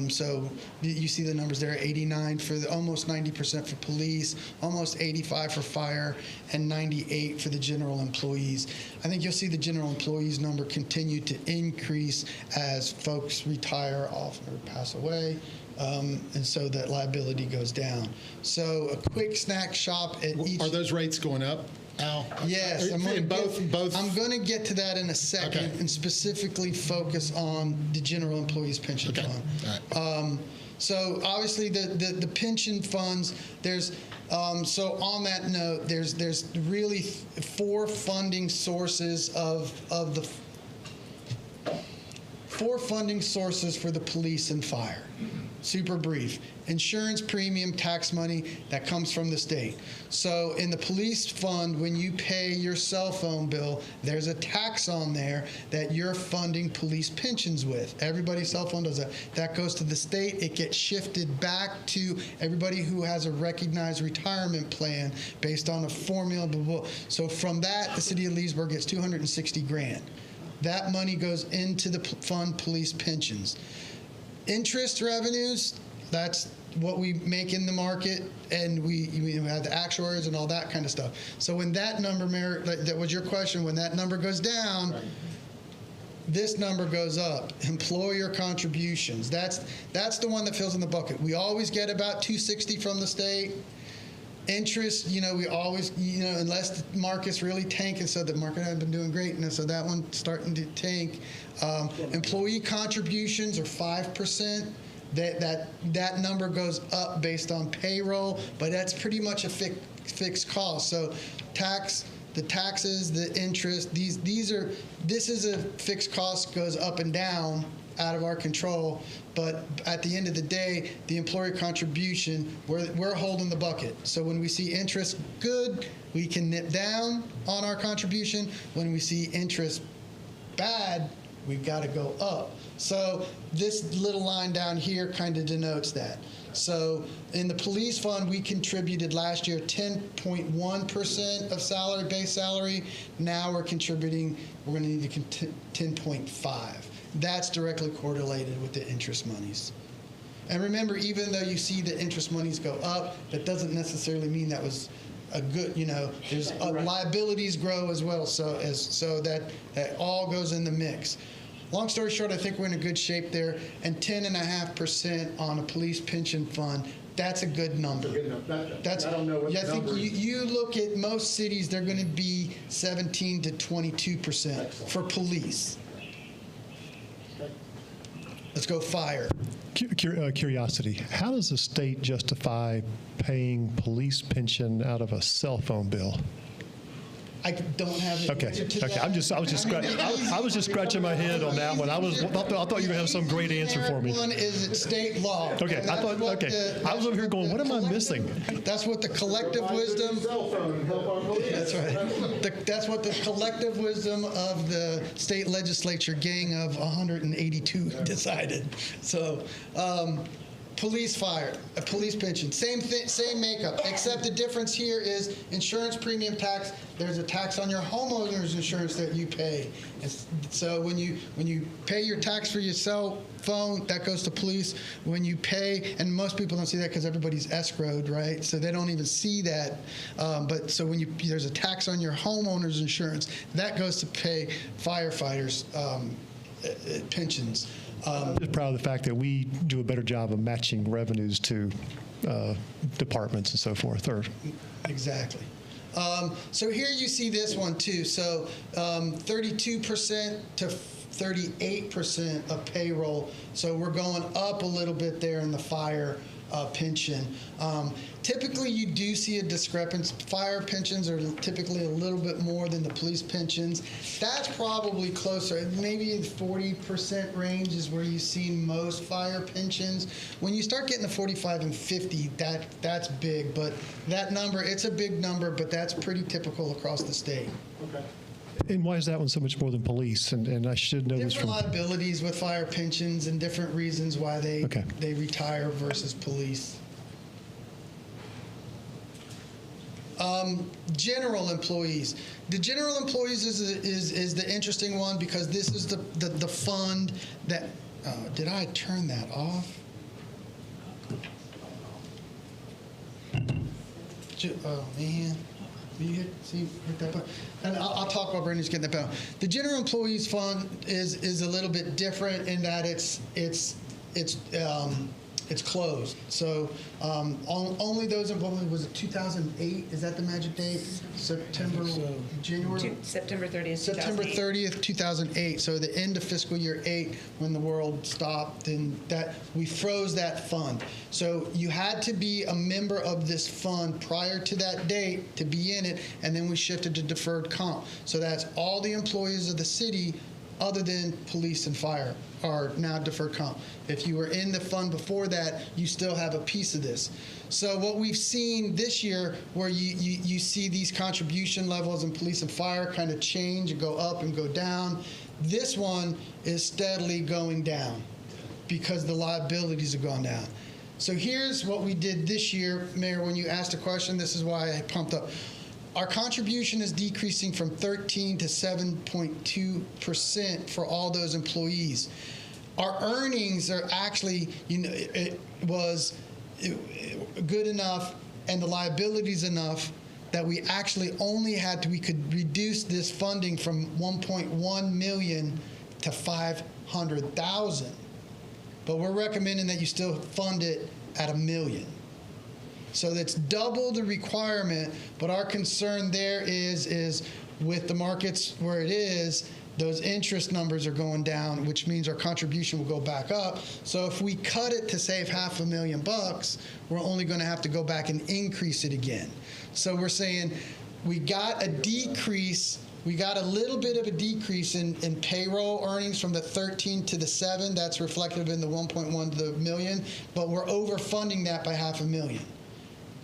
So you see the numbers there: 89 for almost 90% for police, almost 85 for fire, and 98 for the general employees. I think you'll see the general employees number continue to increase as folks retire off or pass away. And so that liability goes down. So a quick snack shop at each. Are those rates going up, Al? Yes, I'm both. I'm going to get to that in a second, Okay. and specifically focus on the general employees pension Okay. fund. All right. So obviously the pension funds, there's so on that note, there's really 4 funding sources of the 4 funding sources for the police and fire. Super brief. Insurance premium, tax money that comes from the state. So in the police fund, when you pay your cell phone bill, there's a tax on there that you're funding police pensions with. Everybody's cell phone does that. That goes to the state. It gets shifted back to everybody who has a recognized retirement plan based on a formula. Blah, blah, blah. So from that, the city of Leesburg gets $260 grand. That money goes into the fund police pensions. Interest revenues, that's what we make in the market, and we have the actuaries and all that kind of stuff. So when that number, Mayor, that was your question, when that number goes down, this number goes up. Employer contributions, that's the one that fills in the bucket. We always get about $260 from the state. Interest, we always, unless the market's really tanking, so the market hasn't been doing great, and so that one's starting to tank. Employee contributions are 5%. That number goes up based on payroll, but that's pretty much a fixed cost. So the taxes, the interest, this is a fixed cost, goes up and down, out of our control, but at the end of the day, the employer contribution, we're holding the bucket. So when we see interest good, we can nip down on our contribution. When we see interest bad, we've got to go up. So this little line down here kind of denotes that. So in the police fund, we contributed last year 10.1% of base salary. Now we're contributing, we're going to need to 10.5. That's directly correlated with the interest monies. And remember, even though you see the interest monies go up, that doesn't necessarily mean that was a good, there's liabilities grow as well, so that all goes in the mix. long story short, I think we're in a good shape there. And 10.5% on a police pension fund, that's a good number. That's, I don't know what yeah, the I think number is. you look at most cities, they're going to be 17 to 22% for police. Let's go fire. Curiosity, how does the state justify paying police pension out of a cell phone bill? I don't have the Okay, answer to okay. that. I was just scratching my head on that one. I thought you were going to have some great answer for me. One is it state law. Okay, And I that's thought, what okay. I was over here going, what am I missing? That's what the collective wisdom. Cell phone and help our police. That's right. That's what the collective wisdom of the state legislature gang of 182 decided. So, police fire, a police pension, same thing, same makeup, except the difference here is insurance premium tax. There's a tax on your homeowner's insurance that you pay. So when you pay your tax for your cell phone, that goes to police. When you pay, and most people don't see that because everybody's escrowed, right? So they don't even see that. But so when there's a tax on your homeowner's insurance, that goes to pay firefighters' pensions. I'm just proud of the fact that we do a better job of matching revenues to departments and so forth. Exactly. So here you see this one too. So 32% to 38% of payroll. So we're going up a little bit there in the fire pension. Typically, you do see a discrepancy. Fire pensions are typically a little bit more than the police pensions. That's probably closer, maybe the 40% range is where you see most fire pensions. When you start getting to 45 and 50, that's big. But that number, it's a big number, but that's pretty typical across the state. Okay. And why is that one so much more than police? And I should know this Different from... liabilities with fire pensions and different reasons why they Okay. they retire versus police. General employees. The general employees is the interesting one because this is the fund that. Did I turn that off? Oh man. You hit that button. And I'll talk while Brandy's getting that button. The general employees fund is a little bit different in that it's closed. So only those employees, was it 2008? Is that the magic date? September, January? September 30th, September 30th, 2008. So the end of fiscal year 8, when the world stopped, and that we froze that fund. So you had to be a member of this fund prior to that date to be in it, and then we shifted to deferred comp. So that's all the employees of the city other than police and fire are now deferred comp. If you were in the fund before that, you still have a piece of this. So what we've seen this year, where you see these contribution levels in police and fire kind of change and go up and go down, this one is steadily going down because the liabilities have gone down. So here's what we did this year, Mayor, when you asked a question, this is why I pumped up. Our contribution is decreasing from 13 to 7.2% for all those employees. Our earnings are actually, it was good enough and the liabilities enough that we actually we could reduce this funding from 1.1 million to 500,000. But we're recommending that you still fund it at $1 million. So that's double the requirement, but our concern there is with the markets where it is, those interest numbers are going down, which means our contribution will go back up. So if we cut it to save $500,000, we're only going to have to go back and increase it again. So we're saying we got a decrease. We got a little bit of a decrease in payroll earnings from the 13 to the 7. That's reflected in the 1.1 to the million, but we're overfunding that by $500,000.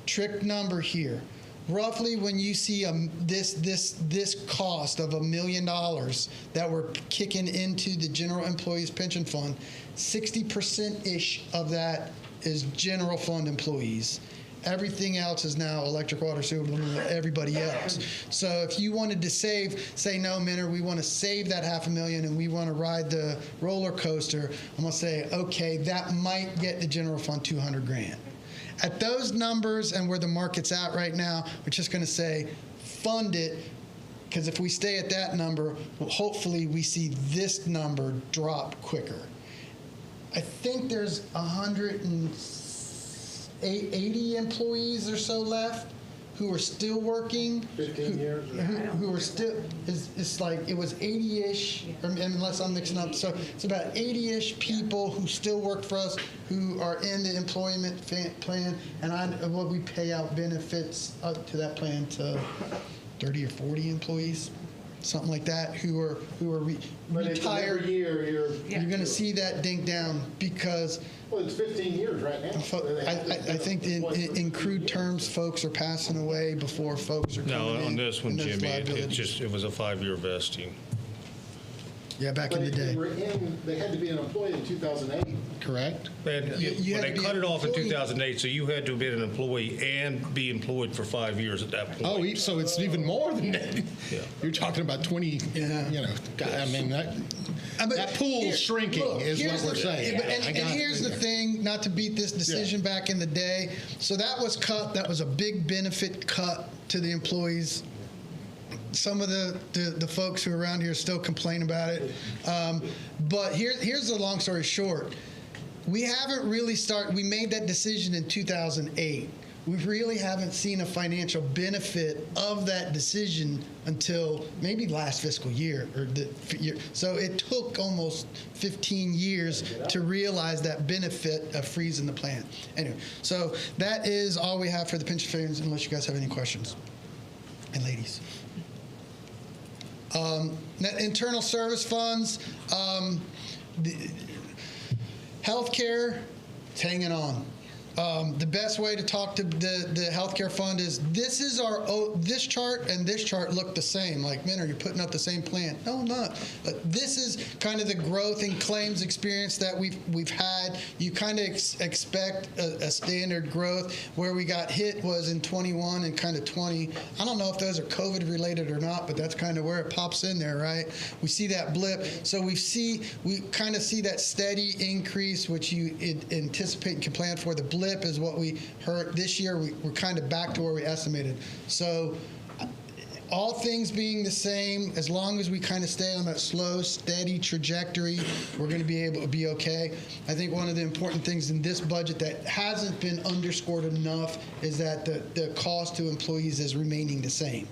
Trick number here. Roughly, when you see this cost of $1 million that we're kicking into the general employees pension fund, 60%-ish of that is general fund employees. Everything else is now electric, water, sewer, everybody else. So if you wanted to say, no, Minner, we want to save that $500,000 and we want to ride the roller coaster, I'm going to say, okay, that might get the general fund $200,000. At those numbers and where the market's at right now, we're just going to say fund it because if we stay at that number, well, hopefully we see this number drop quicker. I think there's 180 employees or so left who are still working. 15 years. Who are still, it's like, it was 80-ish, unless I'm mixing up. So it's about 80-ish people who still work for us, who are in the employment plan, and what we pay out benefits up to that plan to 30 or 40 employees, something like that, who are retired. Every year You're going to see that dink down because well, it's 15 years right now. I think in crude terms, folks are passing away before folks are coming No, in. on this one, and there's Jimmy, liabilities. it was a 5-year vesting. Yeah, back But in the if day. you were they had to be an employee in 2008, correct? And You had they to be cut an it off in employee. 2008, so you had to have been an employee and be employed for 5 years at that point. Oh, so it's even more than that. Yeah. You're talking about 20, Yeah. God, I mean, that But pool's here- shrinking look, is here's what we're the- saying. And here's the thing, not to beat this decision back in the day. So that was cut. That was a big benefit cut to the employees. Some of the folks who are around here still complain about it. But here's the long story short. We haven't really we made that decision in 2008. We really haven't seen a financial benefit of that decision until maybe last fiscal year or the year. So it took almost 15 years to realize that benefit of freezing the plan. Anyway, so that is all we have for the pension funds, unless you guys have any questions. And ladies. Internal service funds, healthcare, it's hanging on. The best way to talk to the healthcare fund is this chart and this chart look the same. Like, man, are you putting up the same plan? No, I'm not. But this is kind of the growth in claims experience that we've had. You kind of expect a standard growth. Where we got hit was in 21 and kind of 20. I don't know if those are COVID related or not, but that's kind of where it pops in there, right? We see that blip. So we kind of see that steady increase, which you anticipate and can plan for. The blip is what we heard this year. We're kind of back to where we estimated. So all things being the same, as long as we kind of stay on that slow, steady trajectory, we're going to be able to be okay. I think one of the important things in this budget that hasn't been underscored enough is that the cost to employees is remaining the same.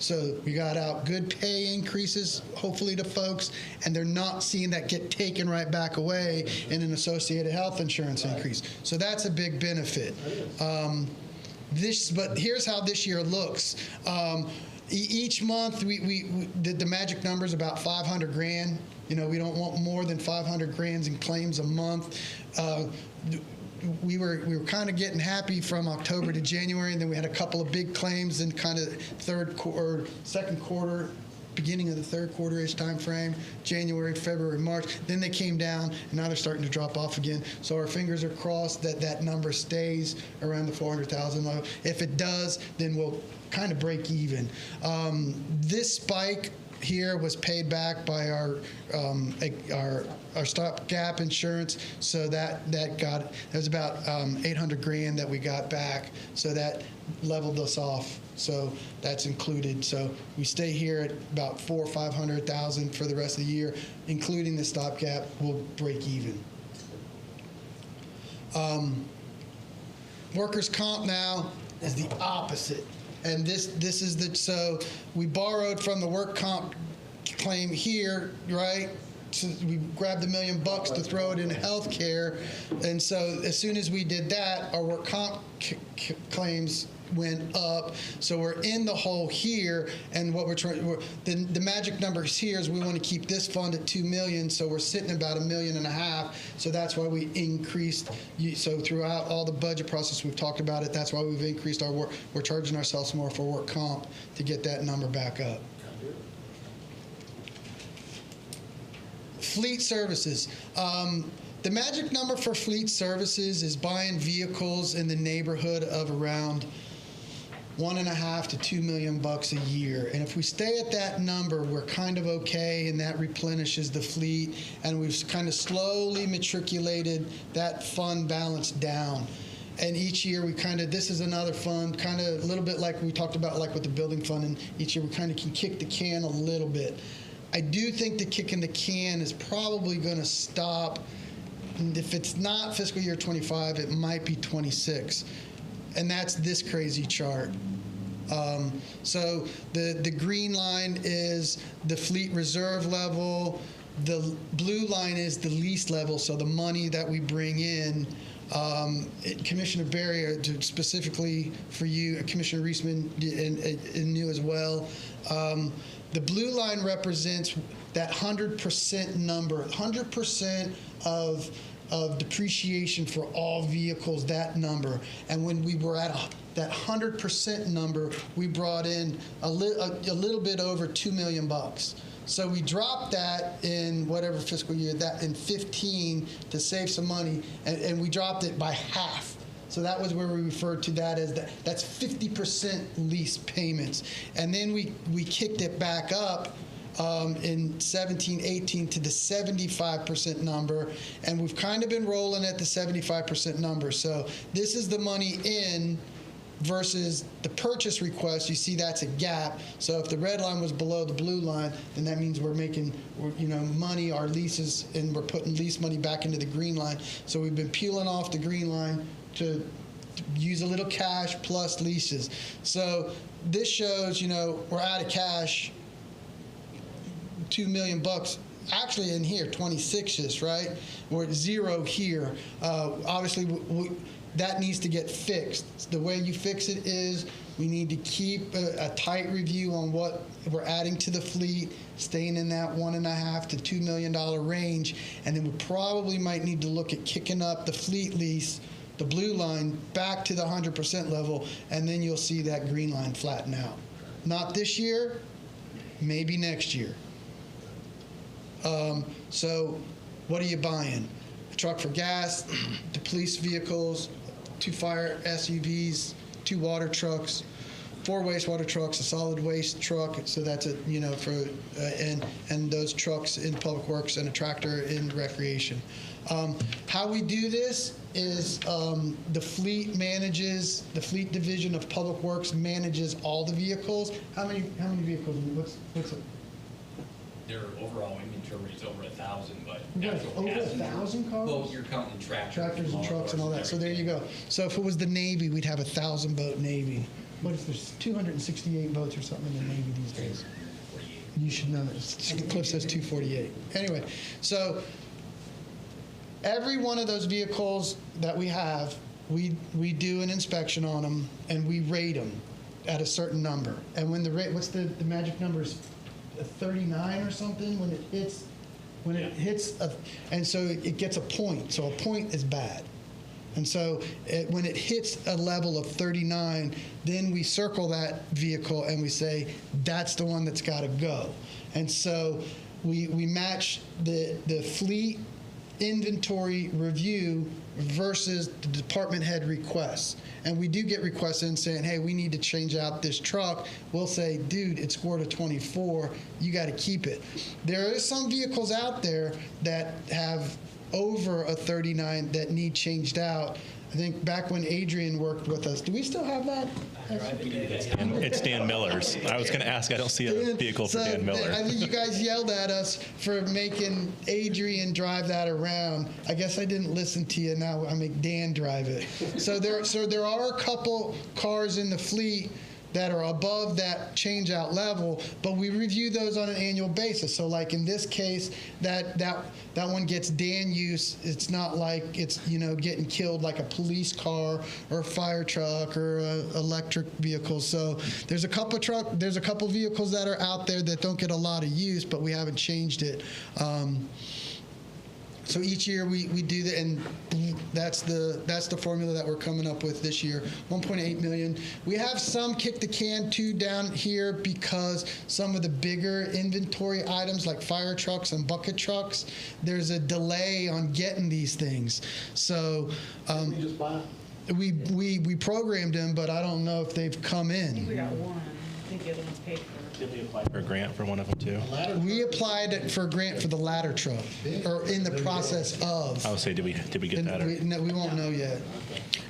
So we got out good pay increases, hopefully, to folks, and they're not seeing that get taken right back away in an associated health insurance increase. So that's a big benefit. But here's how this year looks. Each month, we the magic number is about 500 grand. We don't want more than 500 grand in claims a month. We were kind of getting happy from October to January, and then we had a couple of big claims in kind of second quarter, beginning of the third quarter-ish time frame, January, February, March. Then they came down, and now they're starting to drop off again. So our fingers are crossed that number stays around the 400,000 level. If it does, then we'll kind of break even. This spike here was paid back by our stopgap insurance, so that was about 800 grand that we got back, so that leveled us off. So that's included. So we stay here at about 400,000 or 500,000 for the rest of the year, including the stopgap. We'll break even. Workers' comp now is the opposite. And this is so we borrowed from the work comp claim here, right? So we grabbed $1 million to throw it in healthcare, and so as soon as we did that, our work comp claims went up. So we're in the hole here, and what we're trying, the magic numbers here is we want to keep this fund at $2 million. So we're sitting about $1.5 million. So that's why we increased. So throughout all the budget process, we've talked about it. That's why we've increased our work. We're charging ourselves more for work comp to get that number back up. Fleet services. The magic number for fleet services is buying vehicles in the neighborhood of around $1.5 to $2 million a year. And if we stay at that number, we're kind of okay, and that replenishes the fleet. And we've kind of slowly matriculated that fund balance down. And each year we kind of, this is another fund, kind of a little bit like we talked about, like with the building fund, and each year we kind of can kick the can a little bit. I do think the kicking the can is probably going to stop. And if it's not fiscal year 25, it might be 26. And that's this crazy chart. So the green line is the fleet reserve level. The blue line is the lease level, so the money that we bring in. Commissioner Berry, specifically for you, Commissioner Reisman and knew as well. The blue line represents that 100% number, 100% of depreciation for all vehicles, that number. And when we were at that 100% number, we brought in a little bit over $2 million. So we dropped that in whatever fiscal year, that in 15 to save some money, and we dropped it by half. So that was where we referred to that as that's 50% lease payments. And then we kicked it back up in 17, 18 to the 75% number, and we've kind of been rolling at the 75% number. So this is the money in versus the purchase request. You see that's a gap. So if the red line was below the blue line, then that means we're making money, our leases, and we're putting lease money back into the green line. So we've been peeling off the green line to use a little cash plus leases. So this shows, we're out of cash, $2 million. Actually in here, 26-ish, right? We're at zero here. Obviously, that needs to get fixed. The way you fix it is we need to keep a tight review on what we're adding to the fleet, staying in that $1.5 to $2 million range, and then we probably might need to look at kicking up the fleet lease, the blue line, back to the 100% level, and then you'll see that green line flatten out. Not this year, maybe next year. So what are you buying? A truck for gas, the police vehicles, 2 fire SUVs, 2 water trucks, 4 wastewater trucks, a solid waste truck. So that's and those trucks in public works and a tractor in recreation. How we do this is the fleet division of public works manages all the vehicles. How many vehicles? What's it? Their overall inventory is over 1,000, but Right, over 1,000 cars? Well, you're counting Tractors and trucks and all that. So there you go. So if it was the Navy, we'd have 1,000 boat Navy. What if there's 268 boats or something in the Navy these days? You should know that. Cliff says 248. Anyway, so every one of those vehicles that we have, we do an inspection on them and we rate them at a certain number. And when the rate, what's the magic number is 39 or something when it hits. And so it gets a point. So a point is bad. And so when it hits a level of 39, then we circle that vehicle and we say, that's the one that's got to go. And so we match the fleet inventory review versus the department head requests. And we do get requests in saying, hey, we need to change out this truck. We'll say, dude, it scored a 24. You got to keep it. There are some vehicles out there that have over a 39 that need changed out. I think back when Adrian worked with us, do we still have that? It's Dan Miller's. I was going to ask. I don't see a vehicle for Dan Miller. I think you guys yelled at us for making Adrian drive that around. I guess I didn't listen to you. Now I make Dan drive it. So there are a couple cars in the fleet that are above that change-out level, but we review those on an annual basis. So like in this case, that one gets Dan use. It's not like it's getting killed like a police car or a fire truck or a electric vehicle. So there's a couple vehicles that are out there that don't get a lot of use, but we haven't changed it. So each year we do that, and that's the formula that we're coming up with this year, $1.8 million. We have some kick the can too down here because some of the bigger inventory items like fire trucks and bucket trucks, there's a delay on getting these things. So We just buy we programmed them, but I don't know if they've come I think we in. got one. I think the other one's paid for. Did we apply for a grant for one of them too? We applied for a grant for the ladder truck, or in the process of. I would say, did we get that? No, we won't know yet.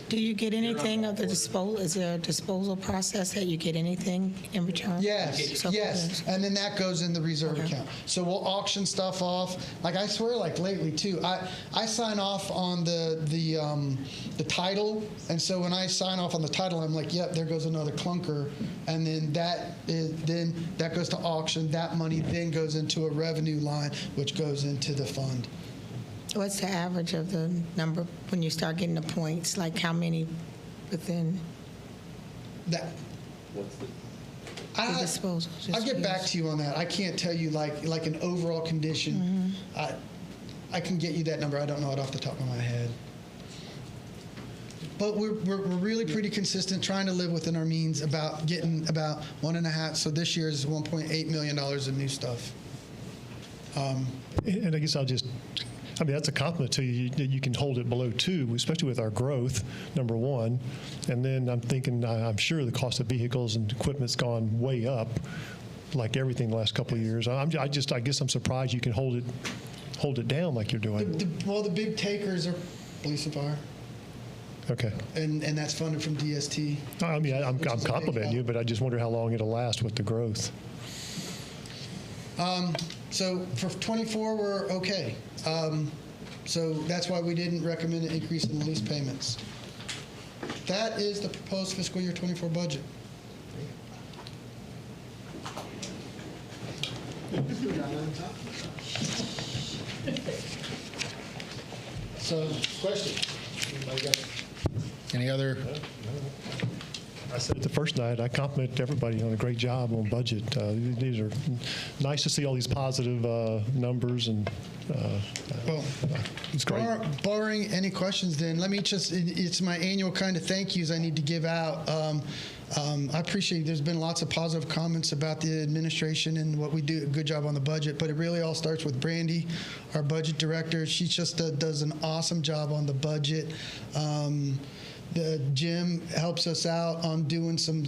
Do you get anything of the disposal? Is there a disposal process that you get anything in return? Yes, So- yes, and then that goes in the reserve account. So we'll auction stuff off. Like I swear, like lately too, I sign off on the title, and so when I sign off on the title, I'm like, yep, there goes another clunker, and then that goes to auction. That money then goes into a revenue line, which goes into the fund. What's the average of the number when you start getting the points? Like how many within That. the disposal? I'll get back to you on that. I can't tell you like an overall condition. I can get you that number. I don't know it off the top of my head. But we're really pretty consistent, trying to live within our means, about getting about 1.5. So this year is $1.8 million of new stuff. And I guess I mean, that's a compliment to you that you can hold it below 2, especially with our growth, number one. And then I'm thinking, I'm sure the cost of vehicles and equipment's gone way up, like everything the last couple of years. I guess I'm surprised you can hold it down like you're doing. The big takers are police and fire. Okay. And that's funded from DST. I mean, I'm Which is a big complimenting you, help. but I just wonder how long it'll last with the growth. So for 24, we're okay. So that's why we didn't recommend an increase in the lease payments. That is the proposed fiscal year 24 budget. So, Question? Anybody got any other? I said it the first night, I compliment everybody on a great job on budget. These are nice to see all these positive numbers, and well, it's great. barring any questions, then let me it's my annual kind of thank yous I need to give out. I appreciate there's been lots of positive comments about the administration and what we do, a good job on the budget, but it really all starts with Brandy, our budget director. She just does an awesome job on the budget. Jim helps us out on doing some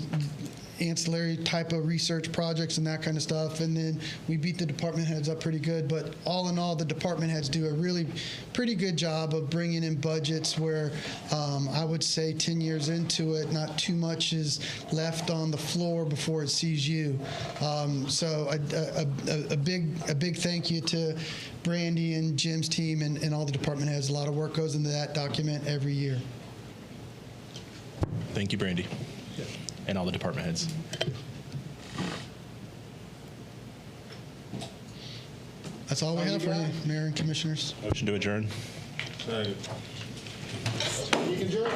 ancillary type of research projects and that kind of stuff. And then we beat the department heads up pretty good. But all in all, the department heads do a really pretty good job of bringing in budgets where I would say 10 years into it, not too much is left on the floor before it sees you. So a big thank you to Brandy and Jim's team and all the department heads. A lot of work goes into that document every year. Thank you, Brandy, and all the department heads. That's all we have for you, Mayor and Commissioners. Motion to adjourn. You can adjourn.